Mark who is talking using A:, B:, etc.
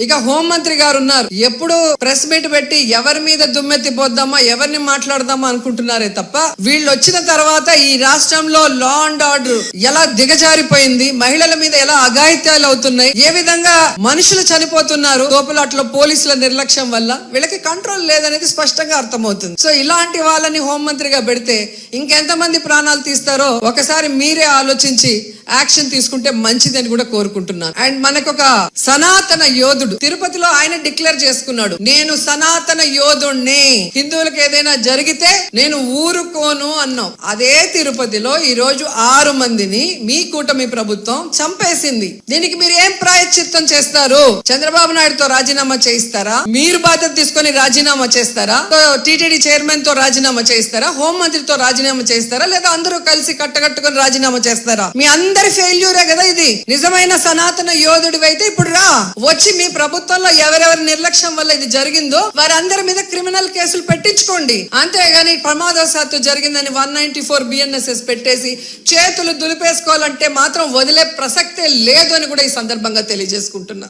A: ఇక హోంమంత్రి గారు ఉన్నారు. ఎప్పుడు ప్రెస్ మీట్ పెట్టి ఎవరి మీద దుమ్మెత్తి పోద్దామా, ఎవరిని మాట్లాడదామా అనుకుంటున్నారే తప్ప వీళ్ళు వచ్చిన తర్వాత ఈ రాష్ట్రంలో లా అండ్ ఆర్డర్ ఎలా దిగజారిపోయింది, మహిళల మీద ఎలా అఘాయిత్యాలు అవుతున్నాయి, ఏ విధంగా మనుషులు చనిపోతున్నారు తోపులాట్లో పోలీసుల నిర్లక్ష్యం వల్ల, వీళ్ళకి కంట్రోల్ లేదనేది స్పష్టంగా అర్థమవుతుంది. సో ఇలాంటి వాళ్ళని హోంమంత్రిగా పెడితే ఇంకెంతమంది ప్రాణాలు తీస్తారో ఒకసారి మీరే ఆలోచించి యాక్షన్ తీసుకుంటే మంచిదని కూడా కోరుకుంటున్నాను. అండ్ మనకొక సనాతన యోధుడు తిరుపతిలో ఆయన డిక్లేర్ చేసుకున్నాడు, నేను సనాతన యోధుణ్ణి, హిందువులకు ఏదైనా జరిగితే నేను ఊరుకోను అన్నాం. అదే తిరుపతిలో ఈ రోజు 6 మందిని మీ కూటమి ప్రభుత్వం చంపేసింది. దీనికి మీరు ఏం ప్రాయశ్చిత్తం చేస్తారు? చంద్రబాబు నాయుడుతో రాజీనామా చేయిస్తారా? మీరు బాధ్యత తీసుకొని రాజీనామా చేస్తారా? టీటీడీ చైర్మన్ తో రాజీనామా చేయిస్తారా? హోంమంత్రితో రాజీనామా చేస్తారా? లేదా అందరూ కలిసి కట్టకట్టుకొని రాజీనామా చేస్తారా? మీ అందరి ఫెయిల్యూరే కదా ఇది. నిజమైన సనాతన యోధుడివి అయితే ఇప్పుడు రా, వచ్చి మీ ప్రభుత్వంలో ఎవరెవరి నిర్లక్ష్యం వల్ల ఇది జరిగిందో వారందరి మీద క్రిమినల్ కేసులు పెట్టించుకోండి. అంతేగాని ప్రమాదవశాత్తు జరిగిందని 194 BNSS పెట్టేసి చేతులు దులిపేసుకోవాలంటే మాత్రం వదిలే ప్రసక్తే లేదు అని కూడా ఈ సందర్భంగా తెలియజేసుకుంటున్నా.